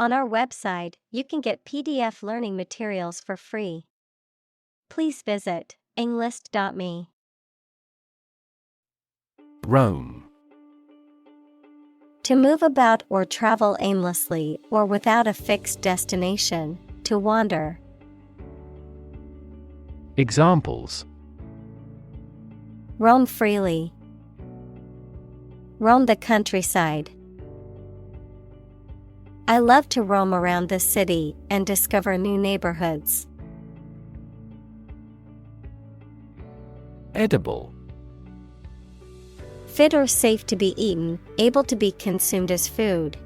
On our website, you can get PDF learning materials for free. Please visit englist.me. Roam. To move about or travel aimlessly or without a fixed destination, to wander. Examples: Roam freely. Roam the countryside. I love to roam around the city and discover new neighborhoods. Edible. Fit or safe to be eaten, able to be consumed as food.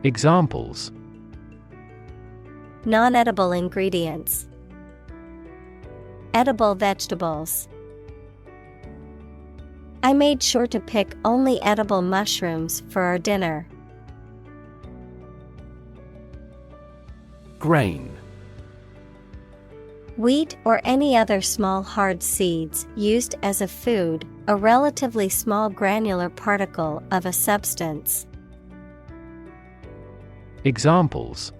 Examples: Non-edible ingredients. Edible vegetables. I made sure to pick only edible mushrooms for our dinner. Grain. Wheat or any other small hard seeds used as a food, a relatively small granular particle of a substance. Examples: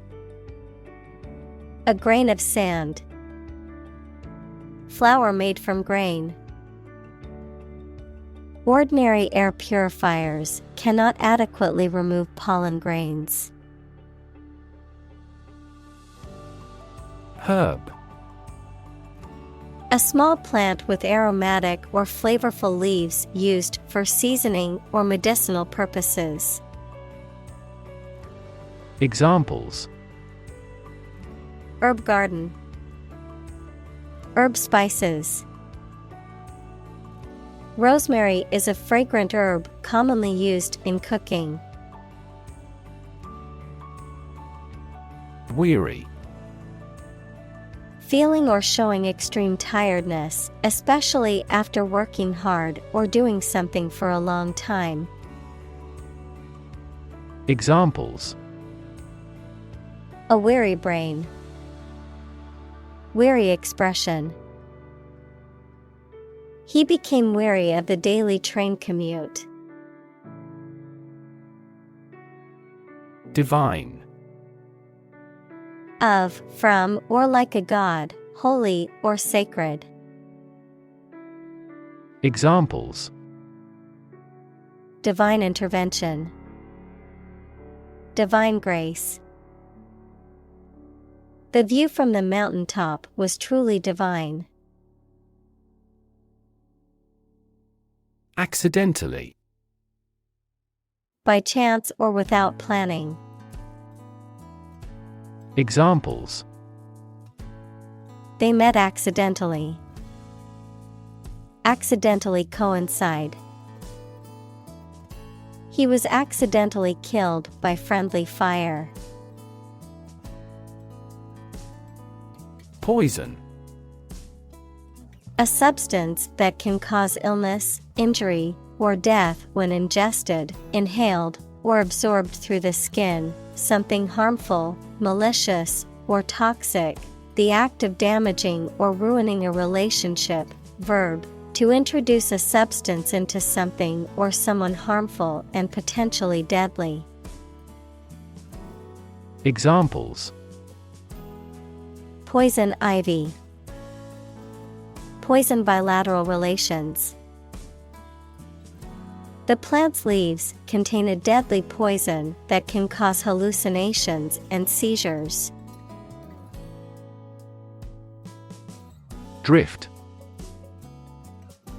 A grain of sand. Flour made from grain. Ordinary air purifiers cannot adequately remove pollen grains. Herb. A small plant with aromatic or flavorful leaves used for seasoning or medicinal purposes. Examples: Herb garden. Herb spices. Rosemary is a fragrant herb commonly used in cooking. Weary. Feeling or showing extreme tiredness, especially after working hard or doing something for a long time. Examples: A weary brain. Weary expression. He became weary of the daily train commute. Divine. Of, from, or like a god, holy or sacred. Examples: Divine intervention. Divine grace. The view from the mountaintop was truly divine. Accidentally. By chance or without planning. Examples: They met accidentally. Accidentally coincide. He was accidentally killed by friendly fire. Poison. A substance that can cause illness, injury, or death when ingested, inhaled, or absorbed through the skin, something harmful, malicious, or toxic, the act of damaging or ruining a relationship. Verb, to introduce a substance into something or someone harmful and potentially deadly. Examples: Poison ivy. Poison bilateral relations. The plant's leaves contain a deadly poison that can cause hallucinations and seizures. Drift.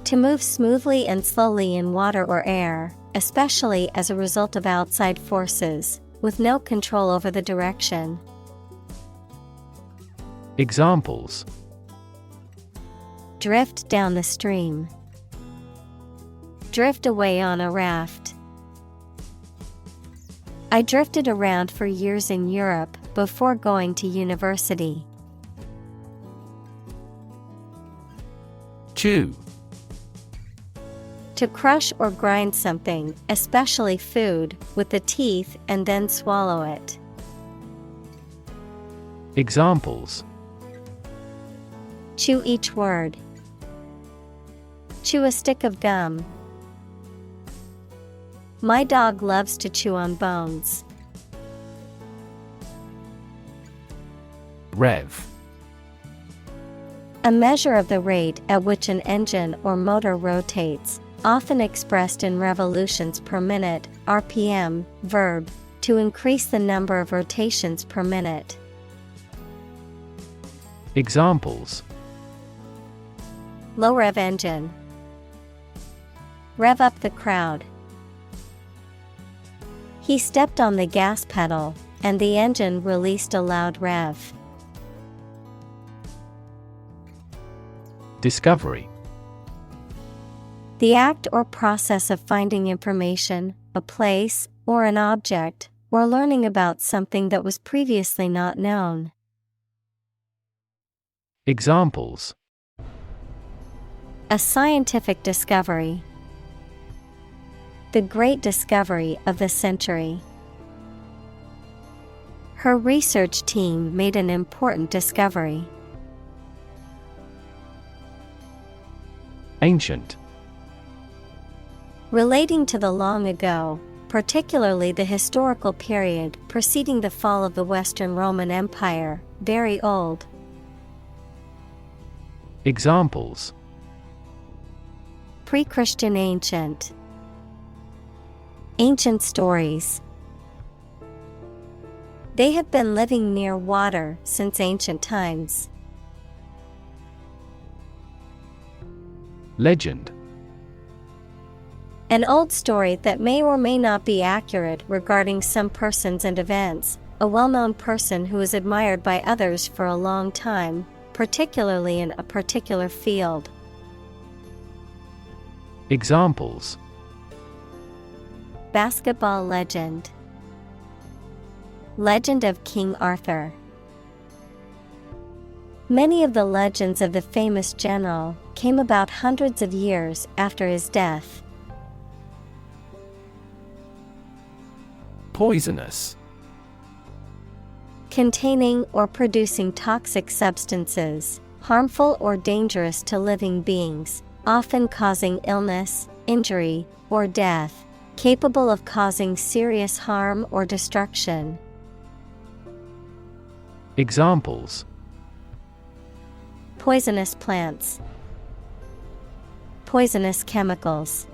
To move smoothly and slowly in water or air, especially as a result of outside forces, with no control over the direction. Examples: Drift down the stream. Drift away on a raft. I drifted around for years in Europe before going to university. Chew. To crush or grind something, especially food, with the teeth and then swallow it. Examples: Chew each word. Chew a stick of gum. My dog loves to chew on bones. Rev. A measure of the rate at which an engine or motor rotates, often expressed in revolutions per minute, RPM, verb, to increase the number of rotations per minute. Examples: Low rev engine. Rev up the crowd. He stepped on the gas pedal, and the engine released a loud rev. Discovery. The act or process of finding information, a place, or an object, or learning about something that was previously not known. Examples: A scientific discovery. The great discovery of the century. Her research team made an important discovery. Ancient. Relating to the long ago, particularly the historical period preceding the fall of the Western Roman Empire, very old. Examples: Pre-Christian ancient. Ancient stories. They have been living near water since ancient times. Legend. An old story that may or may not be accurate regarding some persons and events, a well-known person who is admired by others for a long time, particularly in a particular field. Examples: Basketball legend. Legend of King Arthur. Many of the legends of the famous general came about hundreds of years after his death. Poisonous. Containing or producing toxic substances, harmful or dangerous to living beings, often causing illness, injury, or death, capable of causing serious harm or destruction. Examples: Poisonous plants. Poisonous chemicals.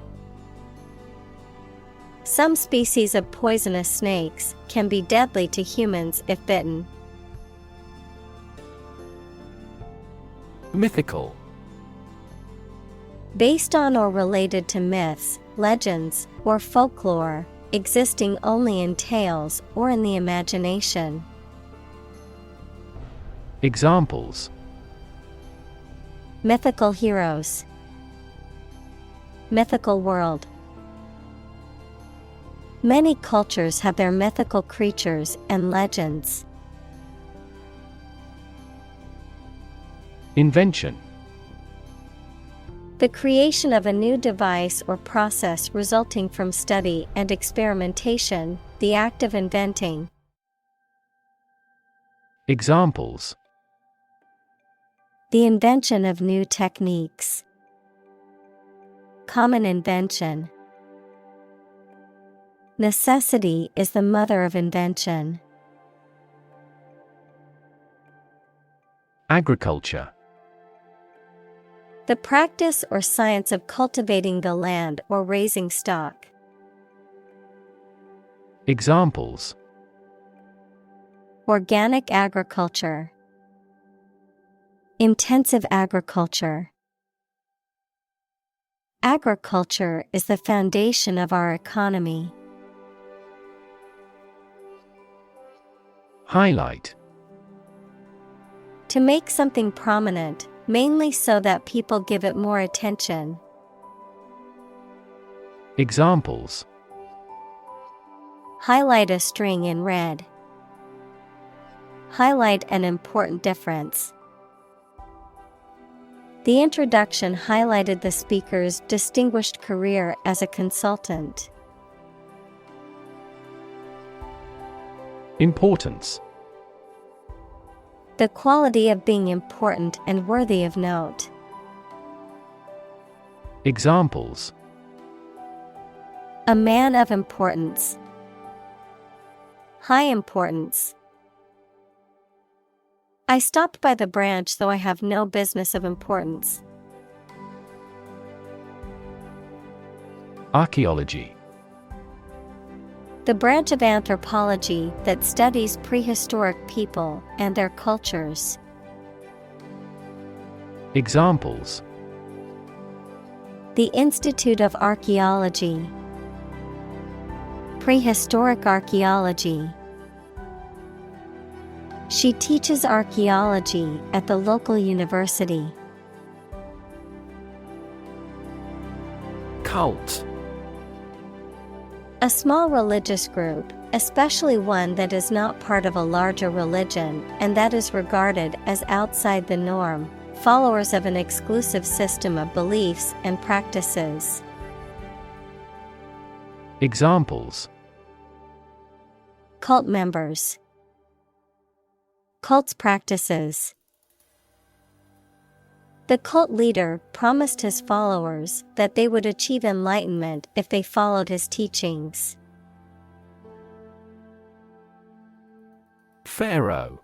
Some species of poisonous snakes can be deadly to humans if bitten. Mythical. Based on or related to myths, legends, or folklore, existing only in tales or in the imagination. Examples: Mythical heroes. Mythical world. Many cultures have their mythical creatures and legends. Invention. The creation of a new device or process resulting from study and experimentation, the act of inventing. Examples: The invention of new techniques. Common invention. Necessity is the mother of invention. Agriculture. The practice or science of cultivating the land or raising stock. Examples: Organic agriculture. Intensive agriculture. Agriculture is the foundation of our economy. Highlight. To make something prominent, mainly so that people give it more attention. Examples: Highlight a string in red. Highlight an important difference. The introduction highlighted the speaker's distinguished career as a consultant. Importance. The quality of being important and worthy of note. Examples: A man of importance. High importance. I stopped by the branch though I have no business of importance. Archaeology. The branch of anthropology that studies prehistoric people and their cultures. Examples: The Institute of Archaeology. Prehistoric archaeology. She teaches archaeology at the local university. Cult. A small religious group, especially one that is not part of a larger religion and that is regarded as outside the norm, followers of an exclusive system of beliefs and practices. Examples: Cult members. Cult's practices. The cult leader promised his followers that they would achieve enlightenment if they followed his teachings. Pharaoh.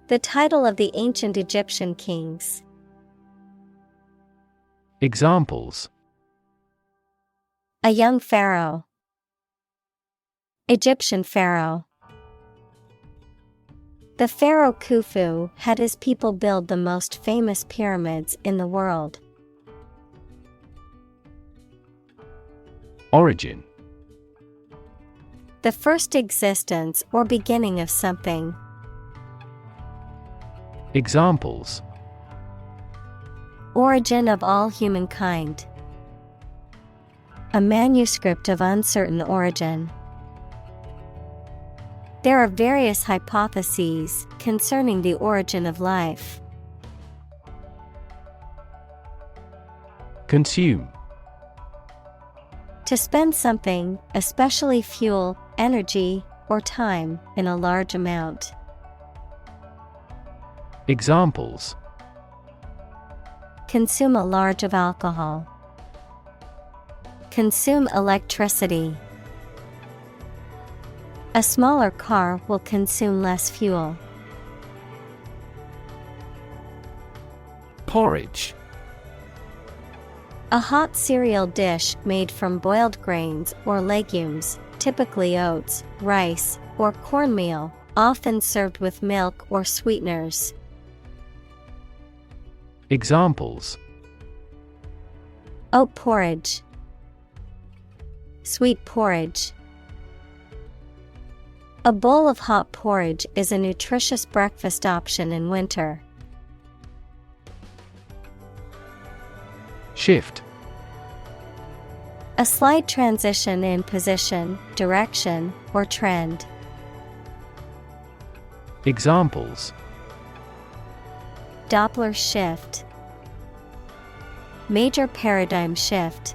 The title of the ancient Egyptian kings. Examples: A young pharaoh. Egyptian pharaoh. The pharaoh Khufu had his people build the most famous pyramids in the world. Origin. The first existence or beginning of something. Examples: Origin of all humankind. A manuscript of uncertain origin. There are various hypotheses concerning the origin of life. Consume. To spend something, especially fuel, energy, or time, in a large amount. Examples: Consume a large of alcohol. Consume electricity. A smaller car will consume less fuel. Porridge. A hot cereal dish made from boiled grains or legumes, typically oats, rice, or cornmeal, often served with milk or sweeteners. Examples: Oat porridge. Sweet porridge. A bowl of hot porridge is a nutritious breakfast option in winter. Shift. A slight transition in position, direction, or trend. Examples: Doppler shift. Major paradigm shift.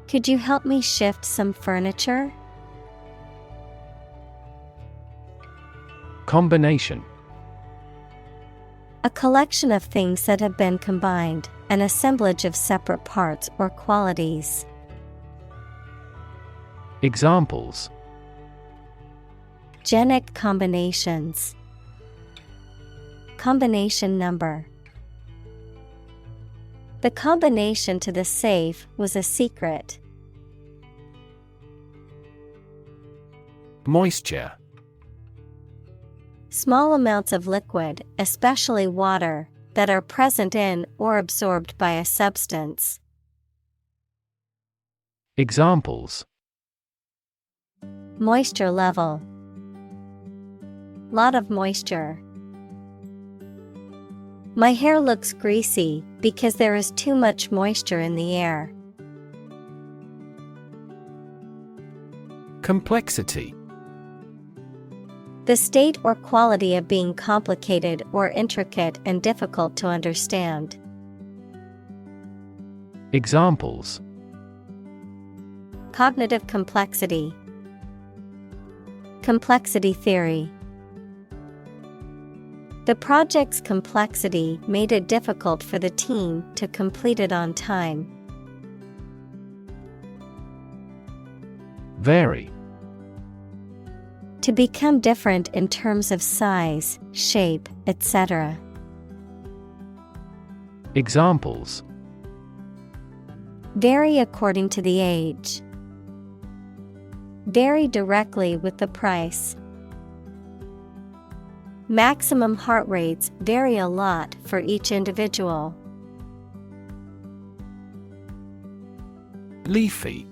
Could you help me shift some furniture? Combination. A collection of things that have been combined, an assemblage of separate parts or qualities. Examples: Genic combinations. Combination number. The combination to the safe was a secret. Moisture. Small amounts of liquid, especially water, that are present in or absorbed by a substance. Examples: Moisture level. Lot of moisture. My hair looks greasy because there is too much moisture in the air. Complexity. The state or quality of being complicated or intricate and difficult to understand. Examples: Cognitive complexity. Complexity theory. The project's complexity made it difficult for the team to complete it on time. Vary. To become different in terms of size, shape, etc. Examples: vary according to the age. Vary directly with the price. Maximum heart rates vary a lot for each individual. Leafy.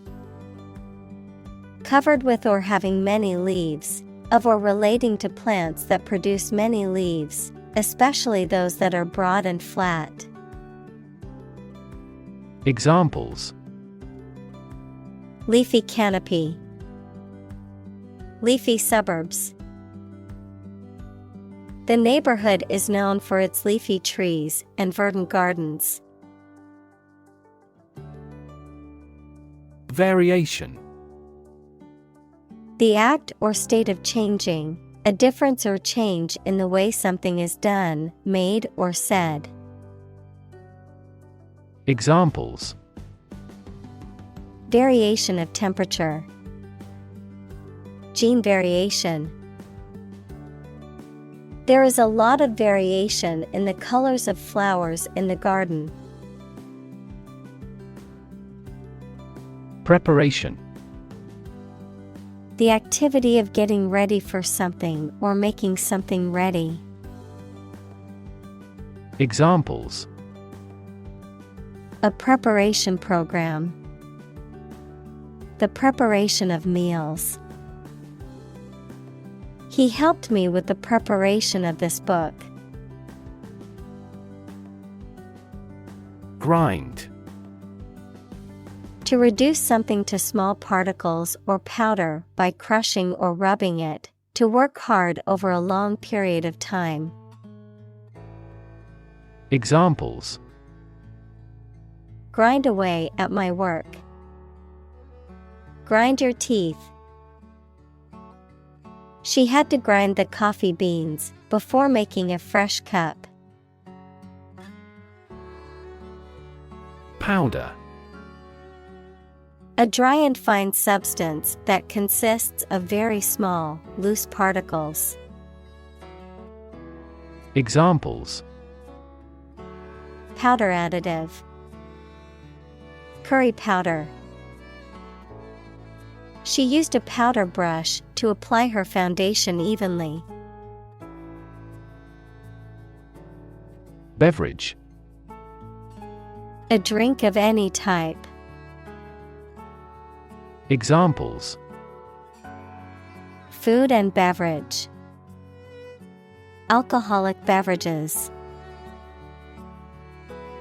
Covered with or having many leaves, of or relating to plants that produce many leaves, especially those that are broad and flat. Examples: leafy canopy. Leafy suburbs. The neighborhood is known for its leafy trees and verdant gardens. Variation. The act or state of changing, a difference or change in the way something is done, made, or said. Examples: variation of temperature. Gene variation. There is a lot of variation in the colors of flowers in the garden. Preparation. The activity of getting ready for something or making something ready. Examples: a preparation program. The preparation of meals. He helped me with the preparation of this book. Grind. To reduce something to small particles or powder by crushing or rubbing it, to work hard over a long period of time. Examples: grind away at my work. Grind your teeth. She had to grind the coffee beans before making a fresh cup. Powder. A dry and fine substance that consists of very small, loose particles. Examples: powder additive. Curry powder. She used a powder brush to apply her foundation evenly. Beverage. A drink of any type. Examples: food and beverage. Alcoholic beverages.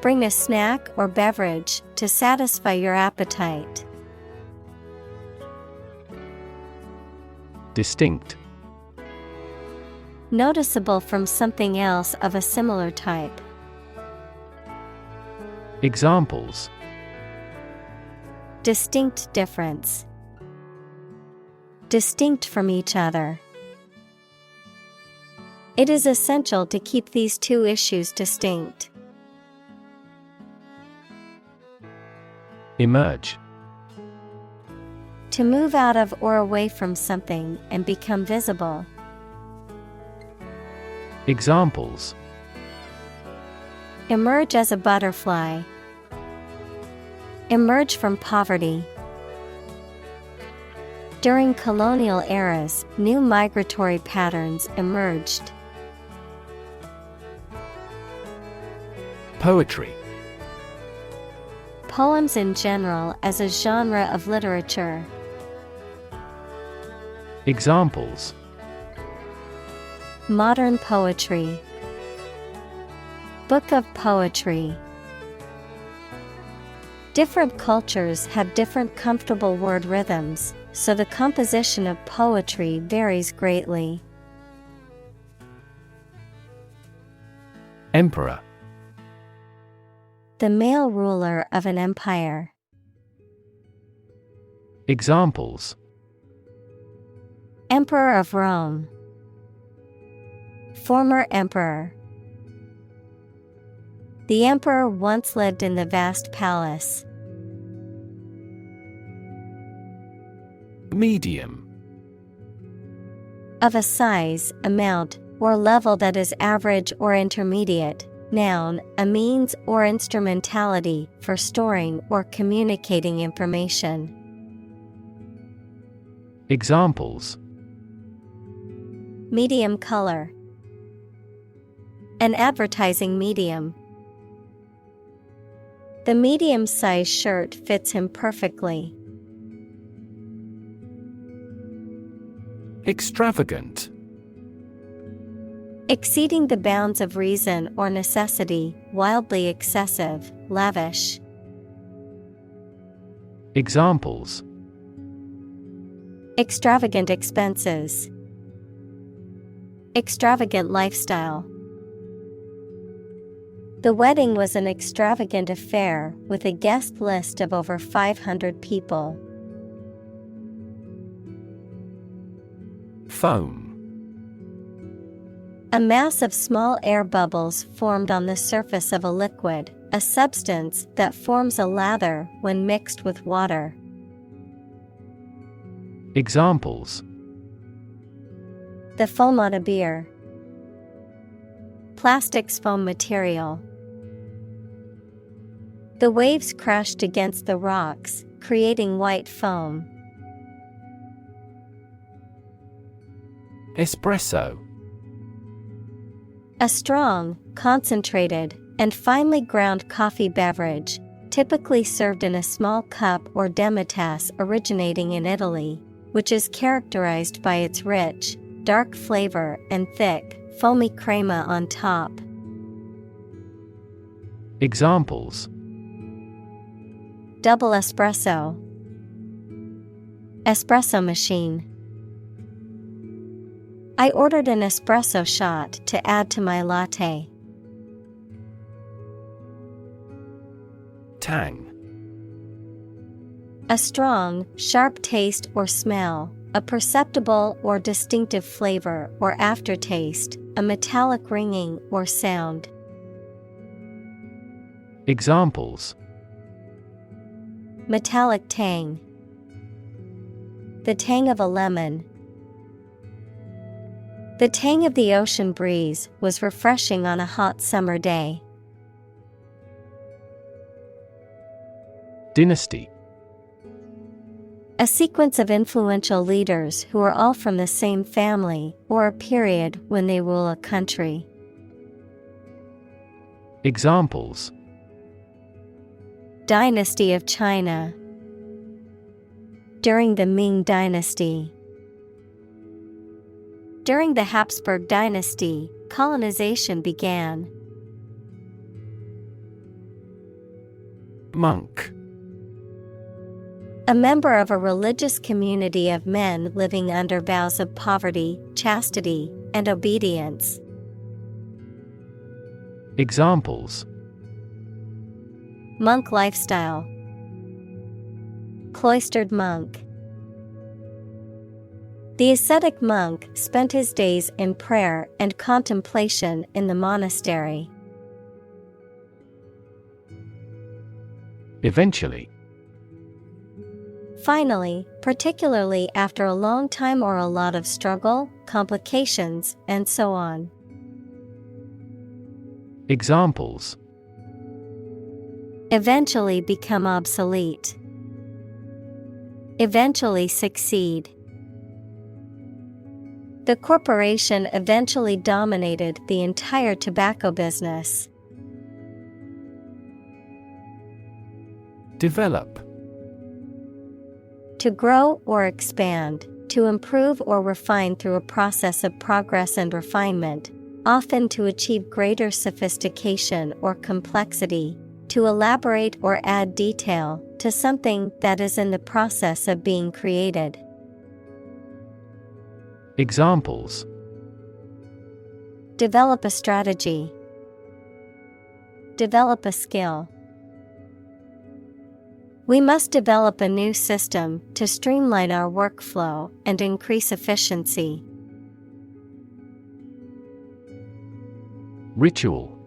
Bring a snack or beverage to satisfy your appetite. Distinct. Noticeable from something else of a similar type. Examples: distinct difference. Distinct from each other. It is essential to keep these two issues distinct. Emerge. To move out of or away from something and become visible. Examples: emerge as a butterfly. Emerge from poverty. During colonial eras, new migratory patterns emerged. Poetry. Poems in general as a genre of literature. Examples: modern poetry. Book of poetry. Different cultures have different comfortable word rhythms, so the composition of poetry varies greatly. Emperor. The male ruler of an empire. Examples: Emperor of Rome. Former emperor. The emperor once lived in the vast palace. Medium. Of a size, amount, or level that is average or intermediate. Noun, a means or instrumentality for storing or communicating information. Examples: Medium color. An advertising medium. The medium-sized shirt fits him perfectly. Extravagant. Exceeding the bounds of reason or necessity, wildly excessive, lavish. Examples: Extravagant expenses. Extravagant lifestyle. The wedding was an extravagant affair with a guest list of over 500 people. Foam. A mass of small air bubbles formed on the surface of a liquid, a substance that forms a lather when mixed with water. Examples: The foam on a beer. Plastics foam material. The waves crashed against the rocks, creating white foam. Espresso. A strong, concentrated, and finely ground coffee beverage, typically served in a small cup or demitasse originating in Italy, which is characterized by its rich, dark flavor and thick, foamy crema on top. Examples: Double espresso. Espresso machine. I ordered an espresso shot to add to my latte. Tang. A strong, sharp taste or smell, a perceptible or distinctive flavor or aftertaste, a metallic ringing or sound. Examples: Metallic tang. The tang of a lemon. The tang of the ocean breeze was refreshing on a hot summer day. Dynasty. A sequence of influential leaders who are all from the same family or a period when they rule a country. Examples: Dynasty of China. During the Ming Dynasty. During the Habsburg dynasty, colonization began. Monk. A member of a religious community of men living under vows of poverty, chastity, and obedience. Examples: Monk lifestyle. Cloistered monk. The ascetic monk spent his days in prayer and contemplation in the monastery. Eventually. Finally, particularly after a long time or a lot of struggle, complications, and so on. Examples: Eventually become obsolete. Eventually succeed. The corporation eventually dominated the entire tobacco business. Develop. To grow or expand, to improve or refine through a process of progress and refinement, often to achieve greater sophistication or complexity, to elaborate or add detail to something that is in the process of being created. Examples: Develop a strategy. Develop a skill. We must develop a new system to streamline our workflow and increase efficiency. Ritual.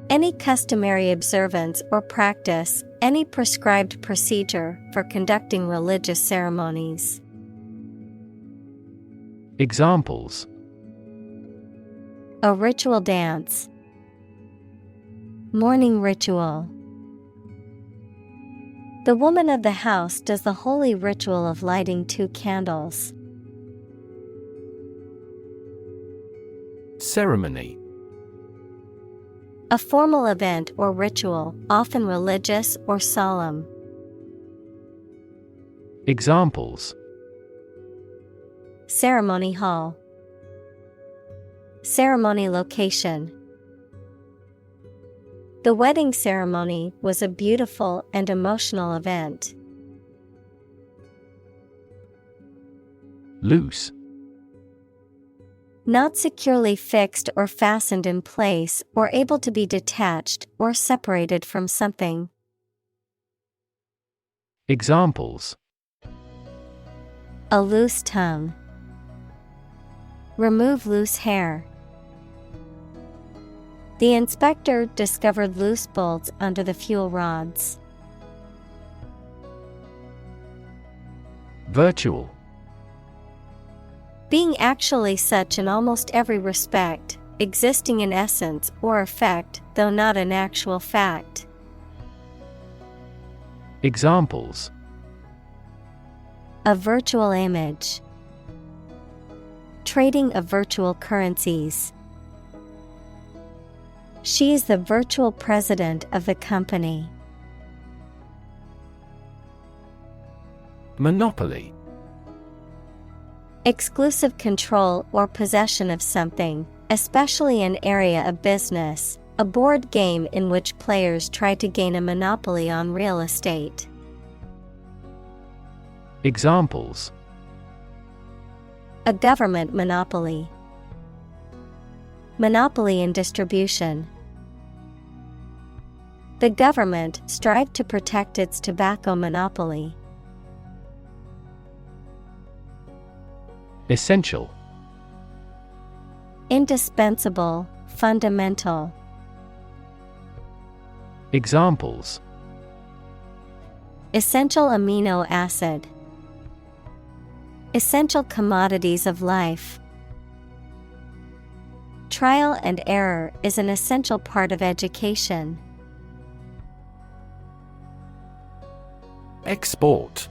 Any customary observance or practice, any prescribed procedure for conducting religious ceremonies. Examples. A ritual dance. Morning ritual. The woman of the house does the holy ritual of lighting 2 candles. Ceremony. A formal event or ritual, often religious or solemn. Examples. Ceremony hall. Ceremony location. The wedding ceremony was a beautiful and emotional event. Loose. Not securely fixed or fastened in place, or able to be detached or separated from something. Examples. A loose tongue. Remove loose hair. The inspector discovered loose bolts under the fuel rods. Virtual. Being actually such in almost every respect, existing in essence or effect, though not an actual fact. Examples. A virtual image. Trading of virtual currencies. She is the virtual president of the company. Monopoly. Exclusive control or possession of something, especially an area of business, a board game in which players try to gain a monopoly on real estate. Examples. A government monopoly. Monopoly in distribution. The government strived to protect its tobacco monopoly. Essential. Indispensable, fundamental. Examples. Essential amino acid. Essential commodities of life. Trial and error is an essential part of education. Export.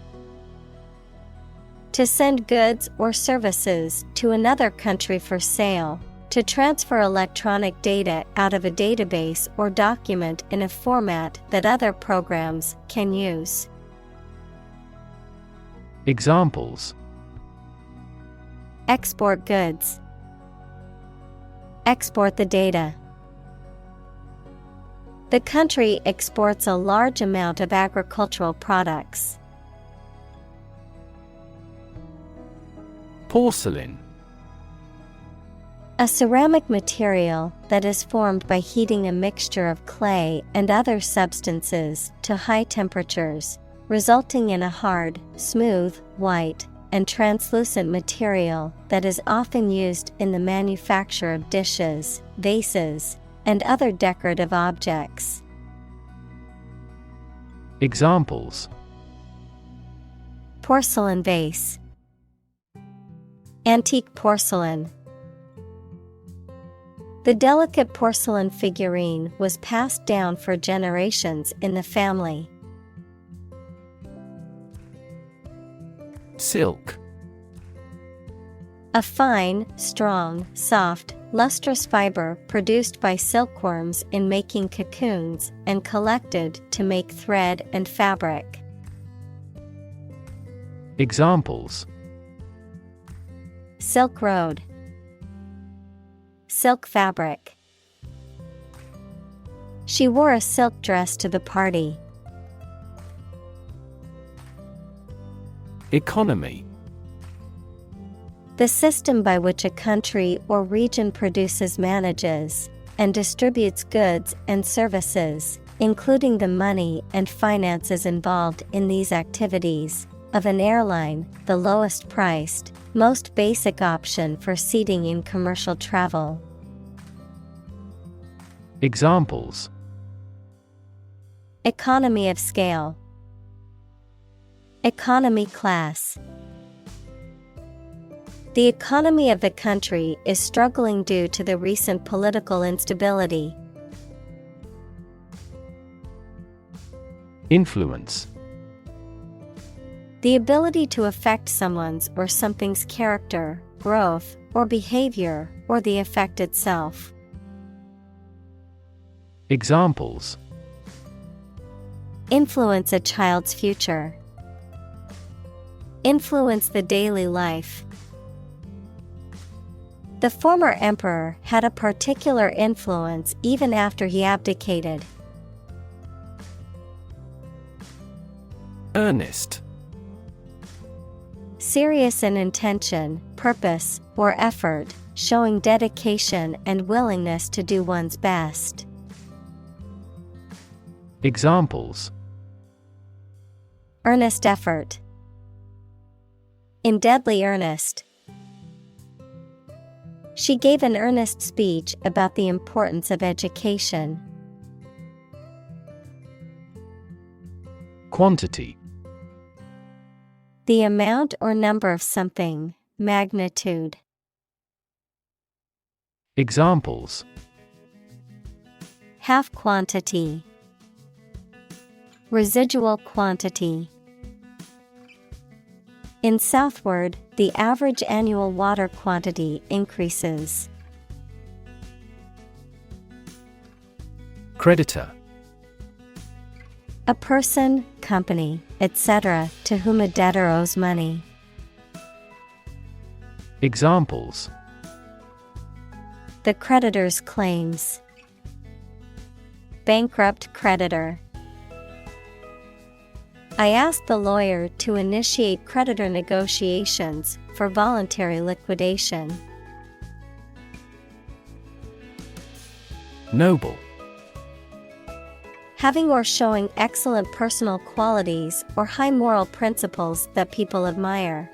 To send goods or services to another country for sale. To transfer electronic data out of a database or document in a format that other programs can use. Examples. Export goods. Export the data. The country exports a large amount of agricultural products. Porcelain. A ceramic material that is formed by heating a mixture of clay and other substances to high temperatures, resulting in a hard, smooth, white, and translucent material that is often used in the manufacture of dishes, vases, and other decorative objects. Examples. Porcelain vase. Antique porcelain. The delicate porcelain figurine was passed down for generations in the family. Silk. A fine, strong, soft, lustrous fiber produced by silkworms in making cocoons and collected to make thread and fabric. Examples. Silk road. Silk fabric. She wore a silk dress to the party. Economy. The system by which a country or region produces, manages, and distributes goods and services, including the money and finances involved in these activities, of an airline, the lowest priced, most basic option for seating in commercial travel. Examples. Economy of scale. The economy of the country is struggling due to the recent political instability. Influence. The ability to affect someone's or something's character, growth, or behavior, or the effect itself. Examples. Influence a child's future. Influence the daily life. The former emperor had a particular influence even after he abdicated. Earnest. Serious in intention, purpose, or effort, showing dedication and willingness to do one's best. Examples. Earnest effort. In deadly earnest. She gave an earnest speech about the importance of education. Quantity. The amount or number of something, magnitude. Examples. Half quantity. Residual quantity. In southward, the average annual water quantity increases. Creditor. A person, company, etc., to whom a debtor owes money. Examples. The creditor's claims. Bankrupt creditor. I asked the lawyer to initiate creditor negotiations for voluntary liquidation. Noble. Having or showing excellent personal qualities or high moral principles that people admire.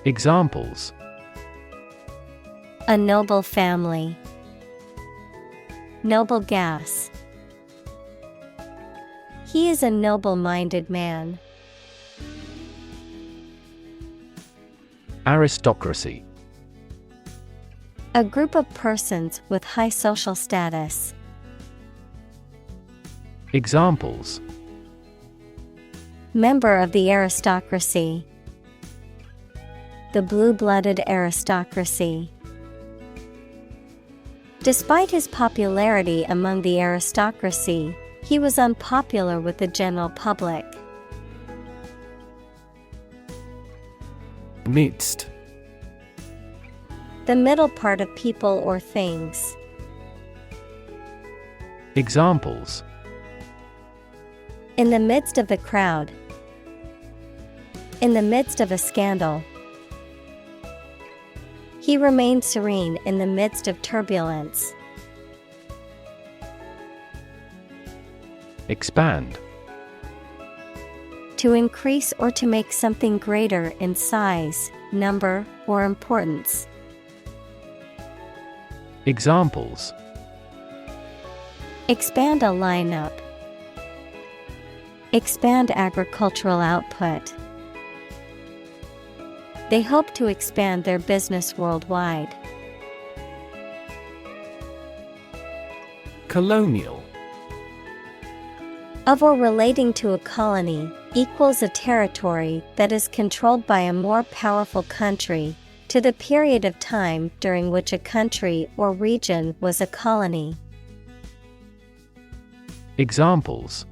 Examples. A noble family. Noble gas. He is a noble-minded man. Aristocracy. A group of persons with high social status. Examples. Member of the aristocracy. The blue-blooded aristocracy. Despite his popularity among the aristocracy, he was unpopular with the general public. Midst. The middle part of people or things. Examples. In the midst of the crowd. In the midst of a scandal. He remained serene in the midst of turbulence. Expand. To increase or to make something greater in size, number, or importance. Examples. Expand a lineup. Expand agricultural output. They hope to expand their business worldwide. Colonial. Of or relating to a colony, equals a territory that is controlled by a more powerful country, to the period of time during which a country or region was a colony. Examples.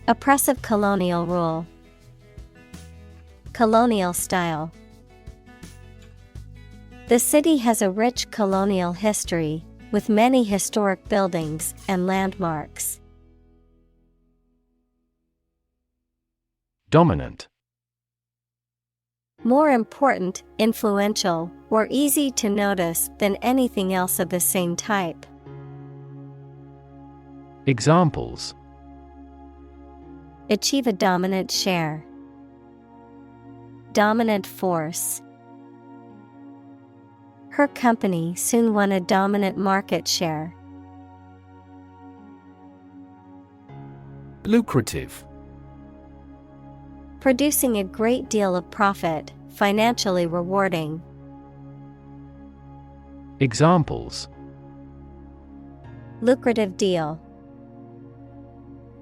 Oppressive colonial rule. Colonial style. The city has a rich colonial history, with many historic buildings and landmarks. Dominant. More important, influential, or easy to notice than anything else of the same type. Examples. Achieve a dominant share. Dominant force. Her company soon won a dominant market share. Lucrative. producing a great deal of profit, financially rewarding. Examples: Lucrative deal.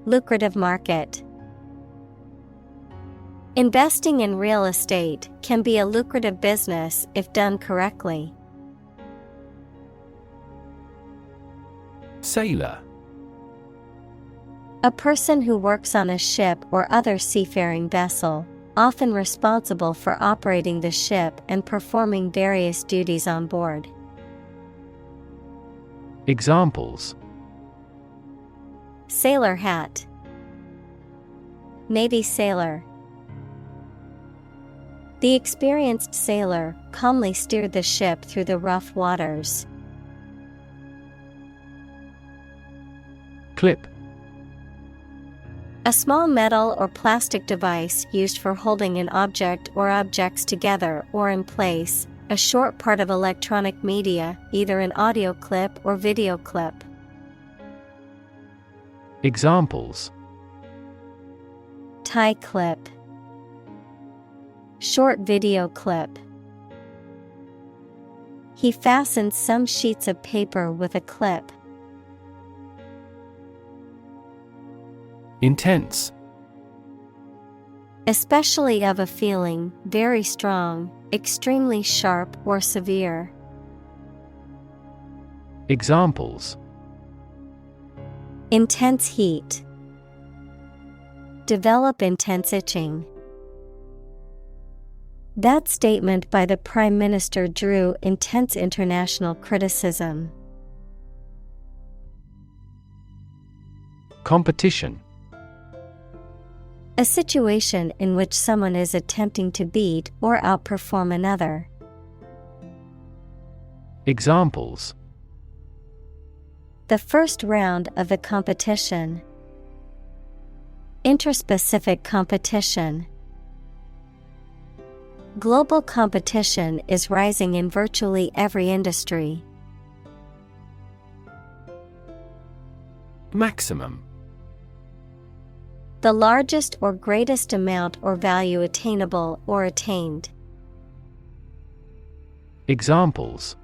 Lucrative market. Investing in real estate can be a lucrative business if done correctly. Sailor. A person who works on a ship or other seafaring vessel, often responsible for operating the ship and performing various duties on board. Examples: Sailor hat. Navy sailor. The experienced sailor calmly steered the ship through the rough waters. Clip. A small metal or plastic device used for holding an object or objects together or in place, a short part of electronic media, either an audio clip or video clip. Examples: Tie clip. Short video clip. He fastened some sheets of paper with a clip. Intense. Especially of a feeling, very strong, extremely sharp or severe. Examples: Intense heat. Develop intense itching. That statement by the Prime Minister drew intense international criticism. Competition. A situation in which someone is attempting to beat or outperform another. Examples: The first round of the competition. Interspecific competition. Global competition is rising in virtually every industry. Maximum. The largest or greatest amount or value attainable or attained. Examples: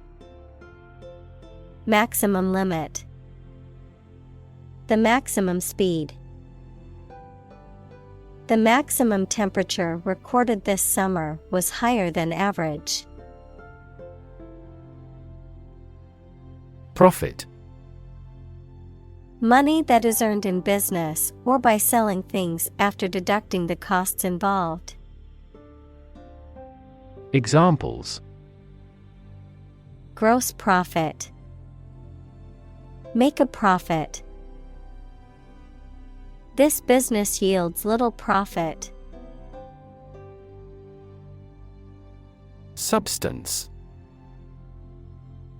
Maximum limit. The maximum speed. The maximum temperature recorded this summer was higher than average. Profit. Money that is earned in business or by selling things after deducting the costs involved. Examples: Gross profit. Make a profit. This business yields little profit. Substance.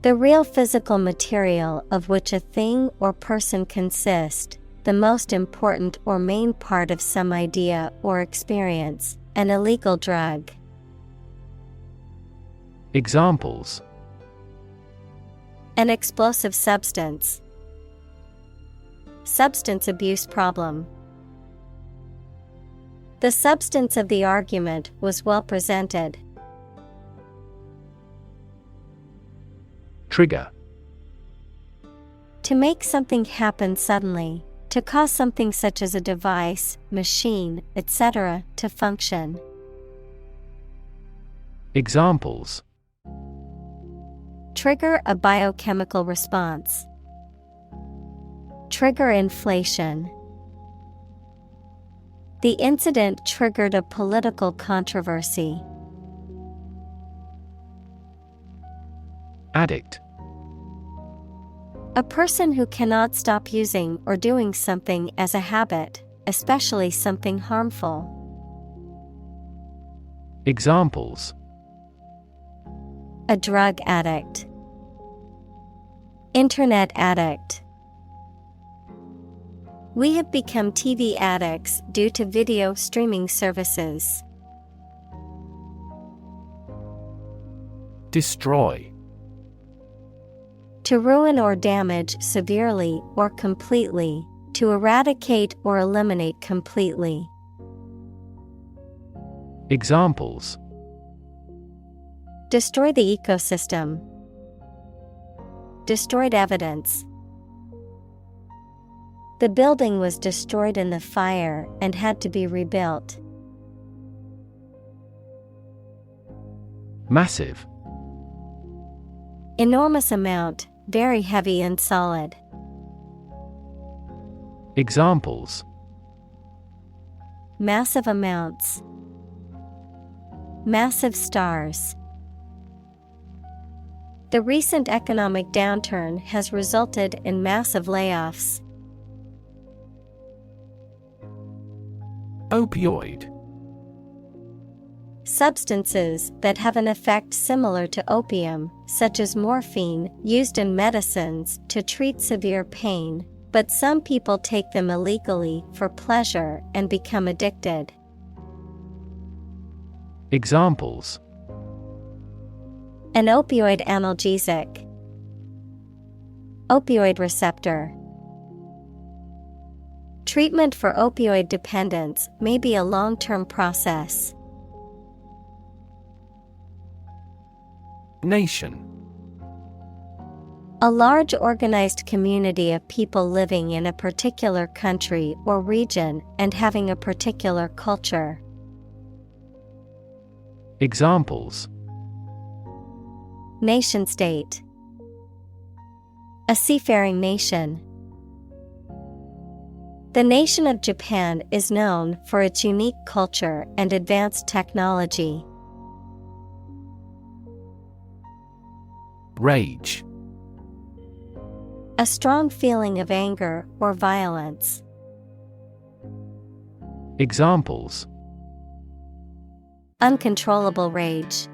The real physical material of which a thing or person consist, the most important or main part of some idea or experience, an illegal drug. Examples: An explosive substance. Substance abuse problem. The substance of the argument was well presented. Trigger. To make something happen suddenly, to cause something such as a device, machine, etc., to function. Examples: Trigger a biochemical response. Trigger inflation. The incident triggered a political controversy. Addict. A person who cannot stop using or doing something as a habit, especially something harmful. Examples: A drug addict. Internet addict. We have become TV addicts due to video streaming services. Destroy. To ruin or damage severely or completely, to eradicate or eliminate completely. Examples: destroy the ecosystem, destroyed evidence. The building was destroyed in the fire and had to be rebuilt. Massive. Enormous amount, very heavy and solid. Examples: massive amounts, massive stars. The recent economic downturn has resulted in massive layoffs. Opioid. Substances that have an effect similar to opium, such as morphine, used in medicines to treat severe pain, but some people take them illegally for pleasure and become addicted. Examples: an opioid analgesic, opioid receptor. Treatment for opioid dependence may be a long-term process. Nation. A large organized community of people living in a particular country or region and having a particular culture. Examples: nation-state, a seafaring nation. The nation of Japan is known for its unique culture and advanced technology. Rage. A strong feeling of anger or violence. Examples: uncontrollable rage,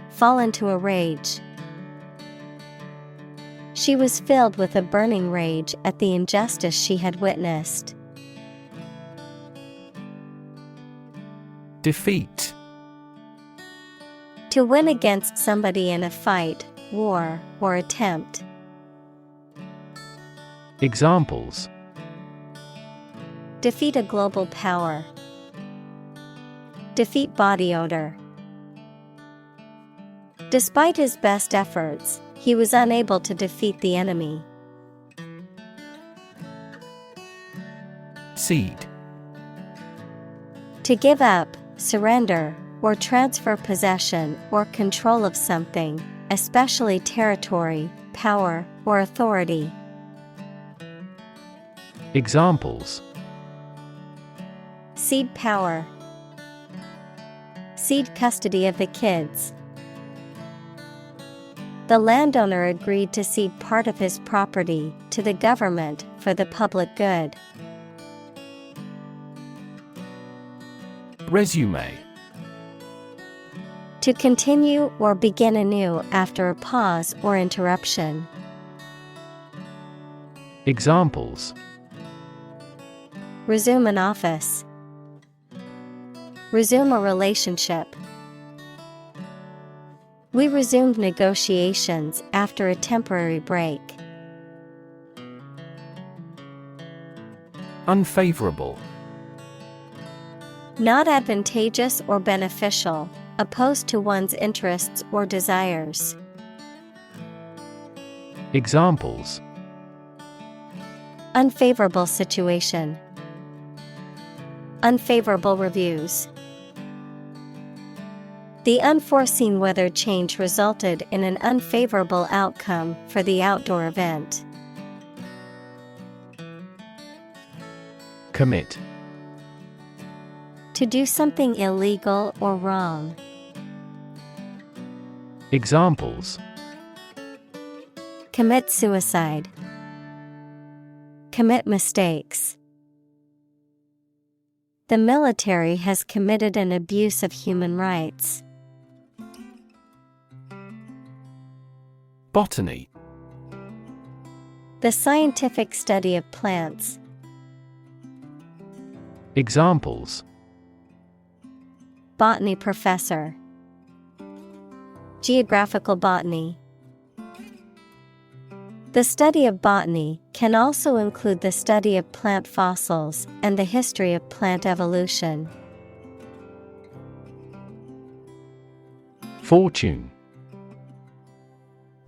fall into a rage. She was filled with a burning rage at the injustice she had witnessed. Defeat. To win against somebody in a fight, war, or attempt. Examples: defeat a global power, defeat body odor. Despite his best efforts, he was unable to defeat the enemy. Cede. To give up, surrender, or transfer possession or control of something, especially territory, power, or authority. Examples: cede power, cede custody of the kids. The landowner agreed to cede part of his property to the government for the public good. Resume. To continue or begin anew after a pause or interruption. Examples: resume an office, resume a relationship. We resumed negotiations after a temporary break. Unfavorable. Not advantageous or beneficial, opposed to one's interests or desires. Examples: unfavorable situation, unfavorable reviews. The unforeseen weather change resulted in an unfavorable outcome for the outdoor event. Commit. To do something illegal or wrong. Examples: commit suicide, commit mistakes. The military has committed an abuse of human rights. Botany. The scientific study of plants. Examples: botany professor, geographical botany. The study of botany can also include the study of plant fossils and the history of plant evolution. Fortune.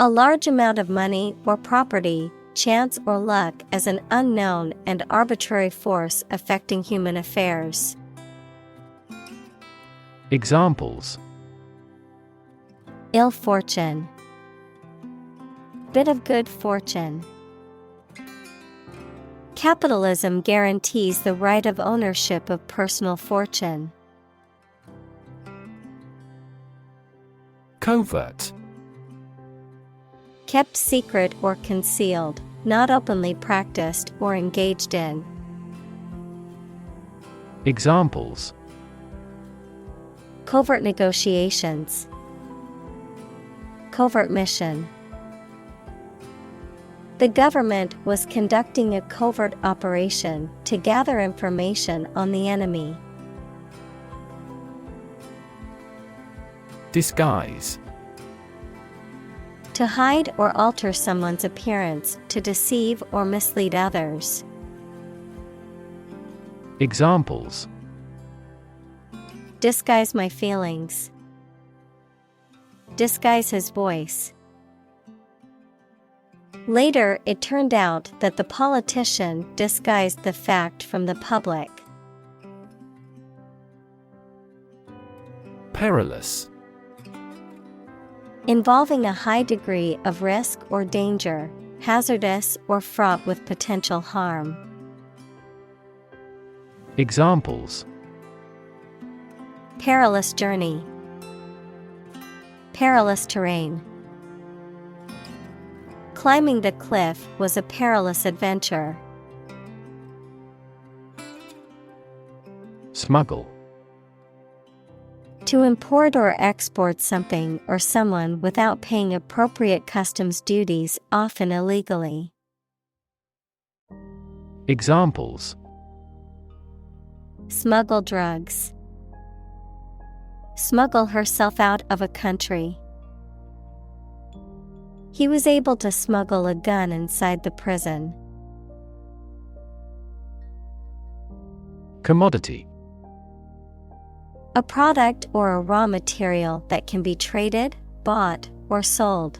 A large amount of money or property, chance or luck as an unknown and arbitrary force affecting human affairs. Examples: Ill fortune. Bit of good fortune. Capitalism guarantees the right of ownership of personal fortune. Covert. Kept secret or concealed, not openly practiced or engaged in. Examples: Covert negotiations. Covert mission. The government was conducting a covert operation to gather information on the enemy. Disguise. To hide or alter someone's appearance to deceive or mislead others. Examples: Disguise my feelings. Disguise his voice. Later, it turned out that the politician disguised the fact from the public. Perilous. Involving a high degree of risk or danger, hazardous or fraught with potential harm. Examples: Perilous journey. Perilous terrain. Climbing the cliff was a perilous adventure. Smuggle. To import or export something or someone without paying appropriate customs duties, often illegally. Examples: Smuggle drugs. Smuggle herself out of a country. He was able to smuggle a gun inside the prison. Commodity. A product or a raw material that can be traded, bought, or sold.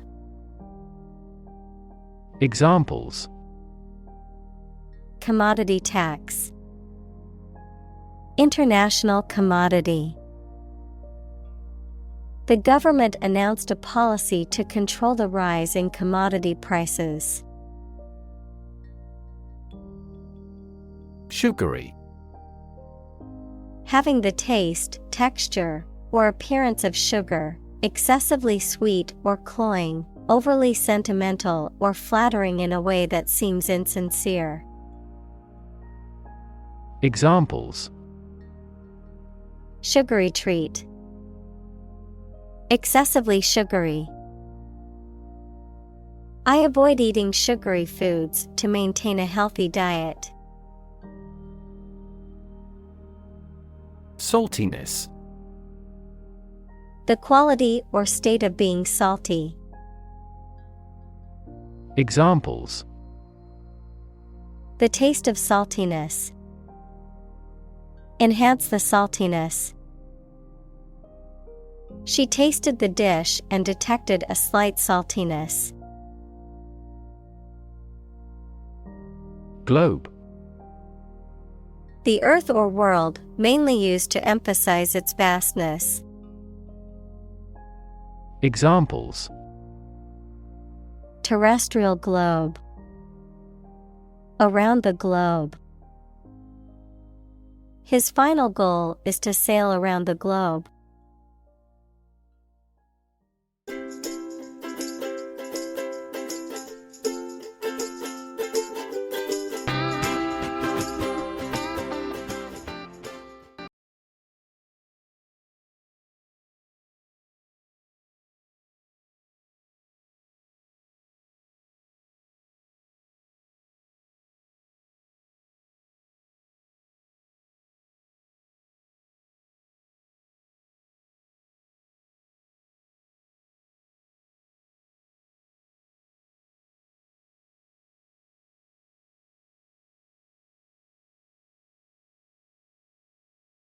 Examples: Commodity tax. International commodity. The government announced a policy to control the rise in commodity prices. Sugary. Having the taste, texture, or appearance of sugar, excessively sweet or cloying, overly sentimental or flattering in a way that seems insincere. Examples: Sugary treat. Excessively sugary. I avoid eating sugary foods to maintain a healthy diet. Saltiness. The quality or state of being salty. Examples: The taste of saltiness. Enhance the saltiness. She tasted the dish and detected a slight saltiness. Globe. The earth or world, mainly used to emphasize its vastness. Examples: Terrestrial globe. Around the globe. His final goal is to sail around the globe.